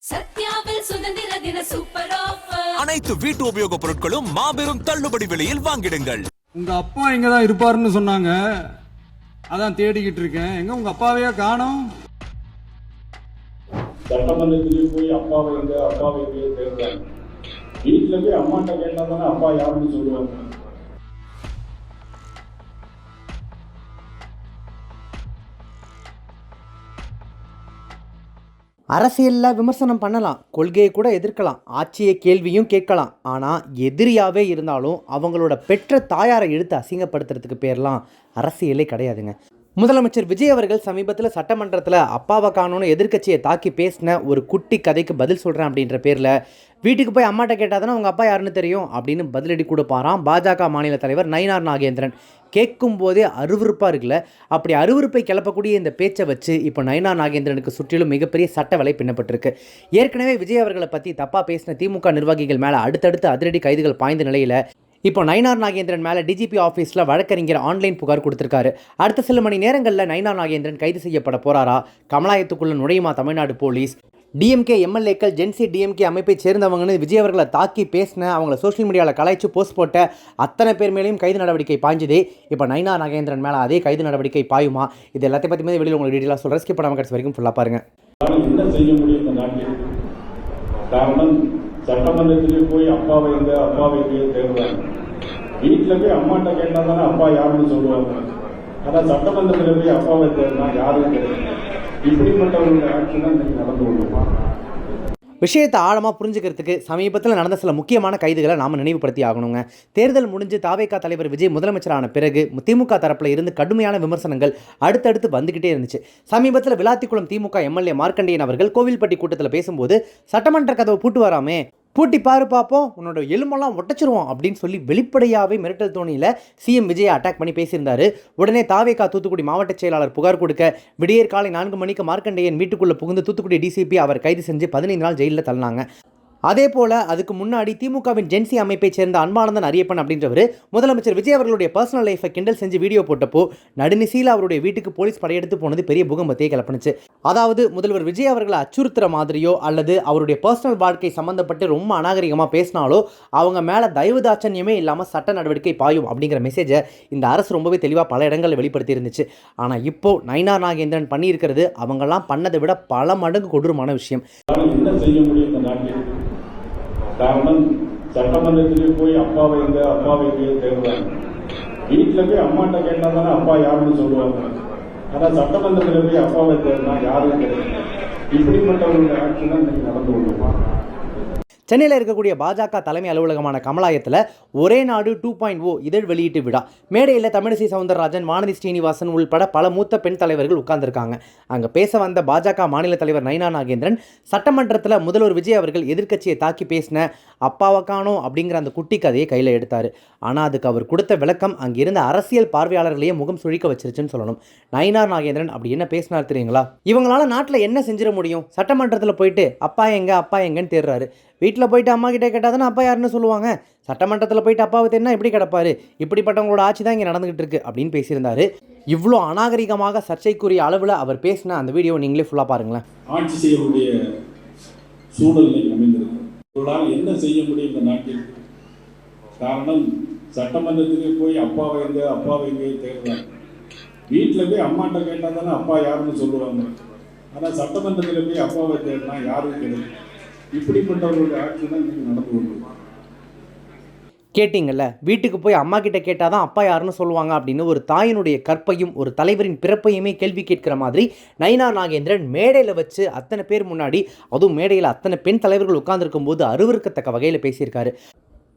சத்யாவில் சுதந்திர தின super offer. அனைத்து வீட்டு உபயோகப் பொருட்களும் மாபெரும் தள்ளுபடி விலையில் வாங்கிடுங்கள். உங்க அப்பா இங்கதான் இருப்பாருன்னு சொன்னாங்க, அதான் தேடிக்கிட்டு இருக்கேன். எங்க உங்க அப்பாவையா காணோம்? சட்டமன்றத்திலேயே போய் அப்பாவை தேடுறாங்க. வீட்டுல போய் அம்மாட்ட கேட்டா தானே அப்பா யாருன்னு சொல்லுவாங்க. அரசியலில் விமர்சனம் பண்ணலாம், கொள்கையை கூட எதிர்க்கலாம், ஆட்சியை கேள்வியும் கேட்கலாம். ஆனால் எதிரியாகவே இருந்தாலும் அவங்களோட பெற்ற தாயாரை இழுத்து அசிங்கப்படுத்துறதுக்கு பேர்லாம் அரசியலே கிடையாதுங்க. முதலமைச்சர் விஜய் அவர்கள் சமீபத்தில் சட்டமன்றத்தில் அப்பாவை காணோன்னு எதிர்க்கட்சியை தாக்கி பேசின ஒரு குட்டி கதைக்கு பதில் சொல்கிறேன் அப்படின்ற பேரில் வீட்டுக்கு போய் அம்மாட்ட கேட்டால் தானே உங்கள் அப்பா யாருன்னு தெரியும் அப்படின்னு பதிலடி கொடுப்பாராம் பாஜக மாநில தலைவர் நயினார் நாகேந்திரன். கேட்கும் போதே அருவருப்பாக இருக்குல்ல. அப்படி அருவருப்பை கிளப்பக்கூடிய இந்த பேச்சை வச்சு இப்போ நயினார் நாகேந்திரனுக்கு சுற்றிலும் மிகப்பெரிய சட்ட வேலை பின்னப்பட்டிருக்கு. ஏற்கனவே விஜய் அவர்களை பற்றி தப்பாக பேசின திமுக நிர்வாகிகள் மேலே அடுத்தடுத்து அதிரடி கைதுகள் பாய்ந்த நிலையில் இப்போ நயினார் நாகேந்திரன் மேலே டிஜிபி ஆஃபீஸில் வழக்கறிஞர் ஆன்லைன் புகார் கொடுத்துருக்காரு. அடுத்த சில மணி நேரங்களில் நயினார் நாகேந்திரன் கைது செய்யப்பட போகிறாரா? கமலாயத்துக்குள்ள நுழையுமா தமிழ்நாடு போலீஸ்? டிஎம்கே எம்எல்ஏக்கள் ஜென்சி டிஎம்கே அமைப்பை சேர்ந்தவங்கன்னு விஜய் அவர்களை தாக்கி பேசின, அவங்கள சோஷியல் மீடியாவில் கலாய்ச்சி போஸ்ட் போட்ட அத்தனை பேர் மேலேயும் கைது நடவடிக்கை பாய்ஞ்சுதே. இப்போ நயினார் நாகேந்திரன் மேலே அதே கைது நடவடிக்கை பாயுமா? இது எல்லாத்தையும் பற்றி வெளியில் உங்களுக்கு டீட்டெயிலாக சொல்கிறேன். ஸ்கிப் பண்ணாமல் கடைசி வரைக்கும் ஃபுல்லாக பாருங்கள். என்ன செய்ய முடியும் இந்த நாட்டில்? காரணம், சட்டமன்றத்திலேயே போய் அப்பாவை தேடுறாங்க. வீட்டுல போய் அம்மாட்ட கேட்டா தானே அப்பா யாருன்னு சொல்லுவாங்க. ஆனா சட்டமன்றத்தில் போய் அப்பாவை தேடினா யாரும் கிடையாது. இப்படிப்பட்டவர்களுடைய ஆட்சி தான் இன்னைக்கு நடந்து கொள்ளுமா? விஷயத்தை ஆழமாக புரிஞ்சுக்கிறதுக்கு சமீபத்தில் நடந்த சில முக்கியமான கைதுகளை நாம் நினைவுபடுத்தி ஆகணுங்க. தேர்தல் முடிஞ்சு தாவேகா தலைவர் விஜய் முதலமைச்சரான பிறகு திமுக தரப்பில் இருந்து கடுமையான விமர்சனங்கள் அடுத்தடுத்து வந்துக்கிட்டே இருந்துச்சு. சமீபத்தில் விளாத்திக்குளம் திமுக எம்எல்ஏ மார்க்கண்டேயன் அவர்கள் கோவில்பட்டி கூட்டத்தில் பேசும்போது சட்டமன்ற கதவை பூட்டு வராமே, பூட்டி பாரு பார்ப்போம், உன்னோட எலும்பெல்லாம் ஒட்டச்சிருவோம் அப்படின்னு சொல்லி வெளிப்படையாகவே மிரட்டல் தோணியில் சிஎம் விஜயை அட்டாக் பண்ணி பேசியிருந்தார். உடனே தாவேகா தூத்துக்குடி மாவட்ட செயலாளர் புகார் கொடுக்க விடியற் காலை 4 மணிக்கு மார்க்கண்டேயன் வீட்டுக்குள்ளே புகுந்து தூத்துக்குடி டிசிபி அவர் கைது செஞ்சு 15 நாள் ஜெயிலில் தள்ளினாங்க. அதே போல் அதுக்கு முன்னாடி திமுகவின் ஜென்சி அமைப்பைச் சேர்ந்த அன்பானந்தன் அரியப்பன் அப்படின்றவர் முதலமைச்சர் விஜய் அவர்களுடைய பர்சனல் லைஃபை கிண்டல் செஞ்சு வீடியோ போட்டப்போ நடுநிசையில் அவருடைய வீட்டுக்கு போலீஸ் படையெடுத்து போனது பெரிய பூகம்பத்தையே கிளப்பினுச்சு. அதாவது முதல்வர் விஜய் அவர்களை அச்சுறுத்துற மாதிரியோ அல்லது அவருடைய பர்சனல் வாழ்க்கை சம்மந்தப்பட்டு ரொம்ப அநாகரிகமாக பேசினாலோ அவங்க மேலே தயவுதாட்சண்யமே இல்லாமல் சட்ட நடவடிக்கை பாயும் அப்படிங்கிற மெசேஜை இந்த அரசு ரொம்பவே தெளிவாக பல இடங்களில் வெளிப்படுத்தி இருந்துச்சு. ஆனால் இப்போ நயினார் நாகேந்திரன் பண்ணியிருக்கிறது அவங்கெல்லாம் பண்ணதை விட பல மடங்கு கொடூரமான விஷயம். என்ன செய்ய முடியும் இந்த நாட்டில்? காரணம், சட்டமன்றத்திலேயே போய் அப்பாவை தேடுறாங்க. வீட்டுல போய் அம்மாட்ட கேட்டா தானே அப்பா யாருன்னு சொல்லுவாங்க. ஆனா சட்டமன்றத்திலே போய் அப்பாவை தேடினா யாரும் கிடையாது. இப்படிப்பட்டவர்களுடைய ஆட்சி தான் இன்னைக்கு நடந்து கொள்ளுமா? சென்னையில் இருக்கக்கூடிய பாஜக தலைமை அலுவலகமான கமலாயத்தில் ஒரே நாடு 2.0 இதழ் வெளியீட்டு விழா. மேடையில் தமிழிசை சவுந்தரராஜன், வானதி ஸ்ரீனிவாசன் உள்பட பல மூத்த பெண் தலைவர்கள் உட்கார்ந்துருக்காங்க. அங்கே பேச வந்த பாஜக மாநில தலைவர் நயினார் நாகேந்திரன் சட்டமன்றத்தில் முதல்வர் விஜய் அவர்கள் எதிர்க்கட்சியை தாக்கி பேசின அப்பாவை காணோம் அப்படிங்கிற அந்த குட்டி கதையை கையில் எடுத்தார். ஆனால் அதுக்கு அவர் கொடுத்த விளக்கம் அங்கே இருந்த அரசியல் பார்வையாளர்களையே முகம் சுழிக்க வச்சிருச்சுன்னு சொல்லணும். நயினார் நாகேந்திரன் அப்படி என்ன பேசினார் தெரியுங்களா? இவங்களால நாட்டில் என்ன செஞ்சிட முடியும்? சட்டமன்றத்தில் போயிட்டு அப்பா எங்கன்னு தேடுறாரு. வீட்டில் போயிட்டு அம்மா கிட்டே கேட்டால் தானே அப்பா யாருன்னு சொல்லுவாங்க. சட்டமன்றத்தில் போயிட்டு அப்பாவை தேடினா எப்படி கிடப்பாரு? இப்படிப்பட்டவங்களோட ஆட்சி தான் இங்கே நடந்துகிட்டு இருக்கு அப்படின்னு பேசியிருந்தார். இவ்வளோ அநாகரிகமாக சர்ச்சைக்குரிய அளவில் அவர் பேசின அந்த வீடியோ நீங்களே ஃபுல்லாக பாருங்களேன். ஆட்சி செய்யக்கூடிய சூழலை அமைந்திருக்கு. இவர்களால் என்ன செய்ய முடியும் இந்த நாட்டில்? காரணம், சட்டமன்றத்திலே போய் அப்பாவை தேடுறாங்க. வீட்டில் போய் அம்மாட்ட கேட்டால் தானே அப்பா யாருன்னு சொல்லுவாங்க. ஆனால் சட்டமன்றத்தில் போய் அப்பாவை தேடினா யாரும் கிடையாது. இப்படிப்பட்டவர்களுடைய ஆட்சி தான் இன்னைக்கு நடந்து கொள்ளுமா? கேட்டிங்கல்ல, வீட்டுக்கு போய் அம்மா கிட்ட கேட்டால் தான் அப்பா யாருன்னு சொல்லுவாங்க அப்படின்னு ஒரு தாயினுடைய கற்பையும் ஒரு தலைவரின் பிறப்பையுமே கேள்வி கேட்கிற மாதிரி நயினார் நாகேந்திரன் மேடையில் வச்சு அத்தனை பேர் முன்னாடி, அதுவும் மேடையில் அத்தனை பெண் தலைவர்கள் உட்கார்ந்துருக்கும் போது அருவருக்கத்தக்க வகையில் பேசியிருக்காரு.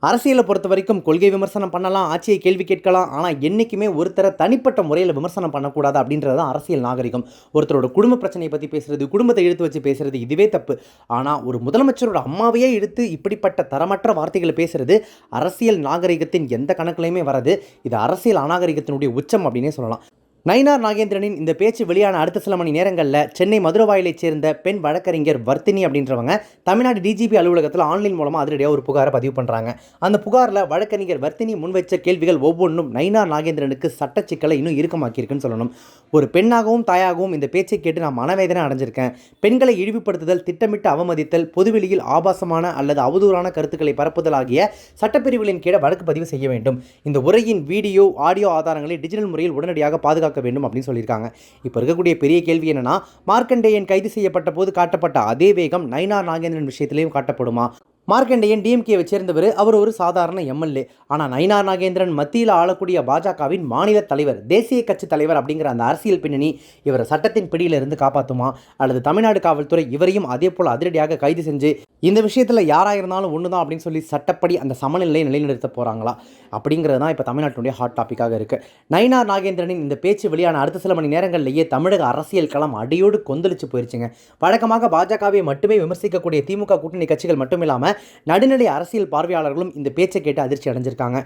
அரசியலை பொறுத்த வரைக்கும் கொள்கை விமர்சனம் பண்ணலாம், ஆட்சியை கேள்வி கேட்கலாம், ஆனால் என்றைக்குமே ஒருத்தரை தனிப்பட்ட முறையில் விமர்சனம் பண்ணக்கூடாது அப்படின்றது தான் அரசியல் நாகரிகம். ஒருத்தரோட குடும்ப பிரச்சனையை பற்றி பேசுறது, குடும்பத்தை இழுத்து வச்சு பேசுறது இதுவே தப்பு. ஆனால் ஒரு முதலமைச்சரோட அம்மாவையே எடுத்து இப்படிப்பட்ட தரமற்ற வார்த்தைகளை பேசுறது அரசியல் நாகரிகத்தின் எந்த கணக்குலையுமே வராது. இது அரசியல் அநாகரிகத்தினுடைய உச்சம் அப்படின்னே சொல்லலாம். நயினார் நாகேந்திரனின் இந்த பேச்சு வெளியான அடுத்த சில மணி நேரங்களில் சென்னை மதுரவாயிலைச் சேர்ந்த பெண் வழக்கறிஞர் வர்த்தினி அப்படின்றவங்க தமிழ்நாடு டிஜிபி அலுவலகத்தில் ஆன்லைன் மூலமாக அதிரடியாக ஒரு புகாரை பதிவு பண்ணுறாங்க. அந்த புகாரில் வழக்கறிஞர் வர்த்தினி முன்வைச்ச கேள்விகள் ஒவ்வொன்றும் நயினார் நாகேந்திரனுக்கு சட்ட சிக்கலை இன்னும் இறுக்கமாக்கியிருக்குன்னு சொல்லணும். ஒரு பெண்ணாகவும் தாயாகவும் இந்த பேச்சை கேட்டு நான் மனவேதனை அடைஞ்சிருக்கேன். பெண்களை இழிவுபடுத்துதல், திட்டமிட்டு அவமதித்தல், பொதுவெளியில் ஆபாசமான அல்லது அவதூறான கருத்துக்களை பரப்புதல் ஆகிய சட்டப்பிரிவுகளின் கீழே வழக்கு பதிவு செய்ய வேண்டும். இந்த உரையின் வீடியோ, ஆடியோ ஆதாரங்களை டிஜிட்டல் முறையில் உடனடியாக பாதுகாக்க வேண்டும் அப்படின்னு சொல்லியிருக்காங்க. இப்போ இருக்கக்கூடிய பெரிய கேள்வி என்னன்னா, மார்க்கண்டேயன் கைது செய்யப்பட்ட போது காட்டப்பட்ட அதே வேகம் நயினார் நாகேந்திரன் விஷயத்திலையும் காட்டப்படுமா? மார்க்கண்டேயன் டிஎம்கேவை சேர்ந்தவர், அவர் ஒரு சாதாரண எம்எல்ஏ. ஆனால் நயினார் நாகேந்திரன் மத்தியில் ஆளக்கூடிய பாஜகவின் மாநில தலைவர், தேசிய கட்சி தலைவர் அப்படிங்கிற அந்த அரசியல் பின்னணி இவரை சட்டத்தின் பிடியிலிருந்து காப்பாற்றுமா? அல்லது தமிழ்நாடு காவல்துறை இவரையும் அதே போல் அதிரடியாக கைது செஞ்சு இந்த விஷயத்தில் யாராக இருந்தாலும் ஒன்று தான் அப்படின்னு சொல்லி சட்டப்படி அந்த சமநிலையை நிலைநிறுத்த போகிறாங்களா? அப்படிங்கிறது தான் இப்போ தமிழ்நாட்டினுடைய ஹாட் டாப்பிக்காக இருக்குது. நயினார் நாகேந்திரனின் இந்த பேச்சு வெளியான அடுத்த சில மணி நேரங்களிலேயே தமிழக அரசியல் களம் அடியோடு கொந்தளிச்சு போயிருச்சுங்க. வழக்கமாக பாஜகவை மட்டுமே விமர்சிக்கக்கூடிய திமுக கூட்டணி கட்சிகள் மட்டும் இல்லாமல் நடுநிலை அரசியல் பார்வையாளர்களும் இந்த பேச்சை கேட்டு அதிர்ச்சி அடைஞ்சிருக்காங்க.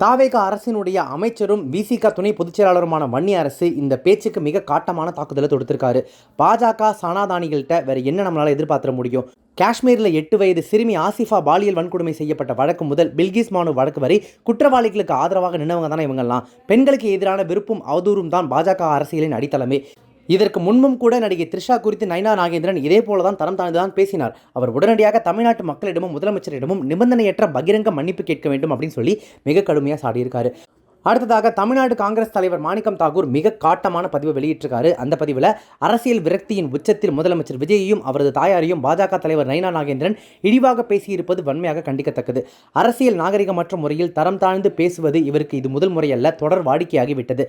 தாவேக அரசினுடைய அமைச்சரும் விசிக துணை பொதுச் செயலாளருமான வன்னி அரசு இந்த பேச்சுக்கு மிக காட்டமான தாக்குதலை தொடுத்திருக்காரு. பாஜக சானாதானிகள்கிட்ட வேற என்ன நம்மளால எதிர்பார்த்திட முடியும்? காஷ்மீரில் 8 வயது சிறுமி ஆசிஃபா பாலியல் வன்கொடுமை செய்யப்பட்ட வழக்கு முதல் பில்கிஸ் மானு வழக்கு வரை குற்றவாளிகளுக்கு ஆதரவாக நின்றவங்க தானே இவங்கெல்லாம். பெண்களுக்கு எதிரான வெறுப்பும் அவதூறும் தான் பாஜக அரசியலின் அடித்தளமே. இதற்கு முன்பும் கூட நடிகை த்ரிஷா குறித்து நயினார் நாகேந்திரன் இதே போல தான் தரம் தாழ்ந்துதான் பேசினார். அவர் உடனடியாக தமிழ்நாட்டு மக்களிடமும் முதலமைச்சரிடமும் நிபந்தனையற்ற பகிரங்க மன்னிப்பு கேட்க வேண்டும் அப்படின்னு சொல்லி மிக கடுமையாக சாடியிருக்காரு. அடுத்ததாக தமிழ்நாடு காங்கிரஸ் தலைவர் மாணிக்கம் தாக்கூர் மிக காட்டமான பதிவை வெளியிட்டிருக்காரு. அந்த பதிவில் அரசியல் விரக்தியின் உச்சத்தில் முதலமைச்சர் விஜயையும் அவரது தாயாரையும் பாஜக தலைவர் நயினார் நாகேந்திரன் இழிவாக பேசியிருப்பது வன்மையாக கண்டிக்கத்தக்கது. அரசியல் நாகரிகமற்ற முறையில் தரம் தாழ்ந்து பேசுவது இவருக்கு இது முதல் முறையல்ல, தொடர் வாடிக்கையாகிவிட்டது.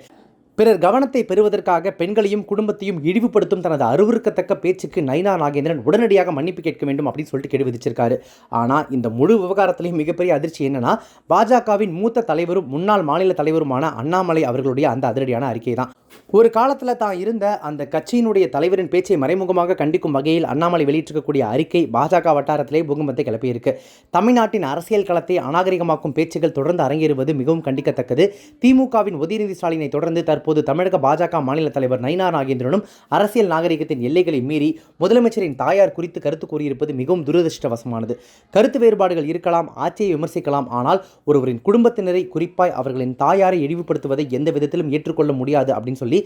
பிறர் கவனத்தை பெறுவதற்காக பெண்களையும் குடும்பத்தையும் இழிவுபடுத்தும் தனது அருவருக்கத்தக்க பேச்சுக்கு நயினார் நாகேந்திரன் உடனடியாக மன்னிப்பு கேட்க வேண்டும் அப்படின்னு சொல்லிட்டு கெடு விதிச்சிருக்காரு. ஆனால் இந்த முழு விவகாரத்திலையும் மிகப்பெரிய அதிர்ச்சி என்னன்னா, பாஜகவின் மூத்த தலைவரும் முன்னாள் மாநில தலைவருமான அண்ணாமலை அவர்களுடைய அந்த அதிரடியான அறிக்கை தான். ஒரு காலத்தில் தான் இருந்த அந்த கட்சியினுடைய தலைவரின் பேச்சை மறைமுகமாக கண்டிக்கும் வகையில் அண்ணாமலை வெளியிட்டிருக்கக்கூடிய அறிக்கை பாஜக வட்டாரத்திலே பூகம்பத்தை கிளப்பியிருக்கு. தமிழ்நாட்டின் அரசியல் களத்தை அநாகரிகமாக்கும் பேச்சுகள் தொடர்ந்து அரங்கேறுவது மிகவும் கண்டிக்கத்தக்கது. திமுகவின் உதயநிதி ஸ்டாலினை தொடர்ந்து தற்போது தமிழக பாஜக மாநில தலைவர் நயினார் நாகேந்திரனும் அரசியல் நாகரிகத்தின் எல்லைகளை மீறி முதலமைச்சரின் தாயார் குறித்து கருத்து கூறியிருப்பது மிகவும் துரதிருஷ்டவசமானது. கருத்து வேறுபாடுகள் இருக்கலாம், ஆட்சியை விமர்சிக்கலாம், ஆனால் ஒருவரின் குடும்பத்தினரை, குறிப்பாய் அவர்களின் தாயாரை இழிவுபடுத்துவதை எந்த விதத்திலும் ஏற்றுக்கொள்ள முடியாது அப்படின்னு சொல்லி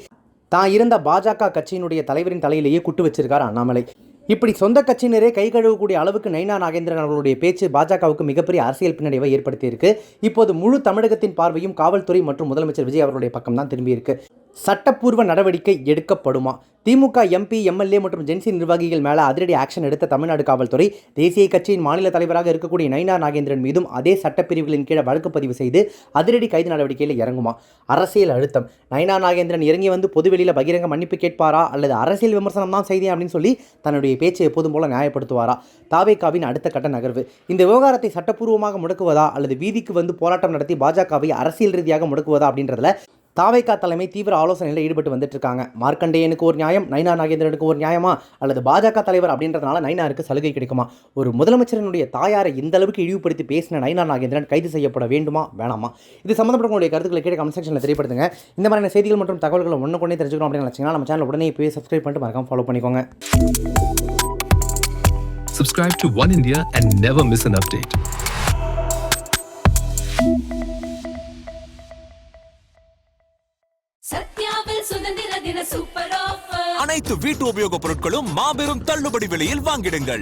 தான் இருந்த பாஜக கட்சியினுடைய தலைவரின் தலையிலேயே குட்டு வச்சிருக்கார் அண்ணாமலை. இப்படி சொந்த கட்சியினரே கை கழுவக்கூடிய அளவுக்கு நயினார் நாகேந்திரன் அவர்களுடைய பேச்சு பாஜகவுக்கு மிகப்பெரிய அரசியல் பின்னடைவை ஏற்படுத்தியிருக்கு. இப்போது முழு தமிழகத்தின் பார்வையும் காவல்துறை மற்றும் முதலமைச்சர் விஜய் அவர்களுடைய பக்கம் தான் திரும்பியிருக்கு. சட்டப்பூர்வ நடவடிக்கை எடுக்கப்படுமா? திமுக எம்பி, எம்எல்ஏ மற்றும் ஜென்சி நிர்வாகிகள் மேலே அதிரடி ஆக்ஷன் எடுத்த தமிழ்நாடு காவல்துறை தேசிய கட்சியின் மாநில தலைவராக இருக்கக்கூடிய நயினார் நாகேந்திரன் மீதும் அதே சட்டப்பிரிவுகளின் கீழே வழக்கு பதிவு செய்து அதிரடி கைது நடவடிக்கையில் இறங்குமா? அரசியல் அழுத்தம். நயினார் நாகேந்திரன் இறங்கி வந்து பொதுவெளியில் பகிரங்க மன்னிப்பு கேட்பாரா அல்லது அரசியல் விமர்சனம் தான் செய்தேன் அப்படின்னு சொல்லி தன்னுடைய பேச்சை எப்போதும் போல நியாயப்படுத்துவாரா? தாவேகாவின் அடுத்த கட்ட நகர்வு. இந்த விவகாரத்தை சட்டப்பூர்வமாக முடக்குவதா அல்லது வீதிக்கு வந்து போராட்டம் நடத்தி பாஜகவை அரசியல் ரீதியாக முடக்குவதா அப்படின்றதுல தாவேகா தலைமை தீவிர ஆலோசனையில் ஈடுபட்டு வந்துட்டு இருக்காங்க. மார்க்கண்டேயனுக்கு ஒரு நியாயம், நயினார் நாகேந்திரனுக்கு ஒரு நியாயமா? அல்லது பாஜக தலைவர் அப்படின்றதுனால நயினாருக்கு சலுகை கிடைக்குமா? ஒரு முதலமைச்சரினுடைய தாயாரை இந்த அளவுக்கு இழிவுபடுத்தி பேசின நயினார் நாகேந்திரன் கைது செய்யப்பட வேண்டுமா வேணாமா? இது சம்பந்தப்பட்ட உங்களுடைய கருத்துக்களை கீழே கமெண்ட் செக்ஷனில் தெரியப்படுத்துங்க. இந்த மாதிரியான செய்திகள் மற்றும் தகவல்களை ஒன்றுக்கொண்டே தெரிஞ்சுக்கணும் அப்படின்னு நினைச்சீங்கன்னா நம்ம சேனல் உடனே போய் சப்ஸ்கிரைப் பண்ணிட்டு மறக்காம ஃபாலோ பண்ணிக்கோங்க. Subscribe to One India and never miss an update. சத்யாவில் சுதந்திர தின சூப்பர் ஆஃபர். அனைத்து வீட்டு உபயோகப் பொருட்களும் மாபெரும் தள்ளுபடி விலையில் வாங்கிடுங்கள்.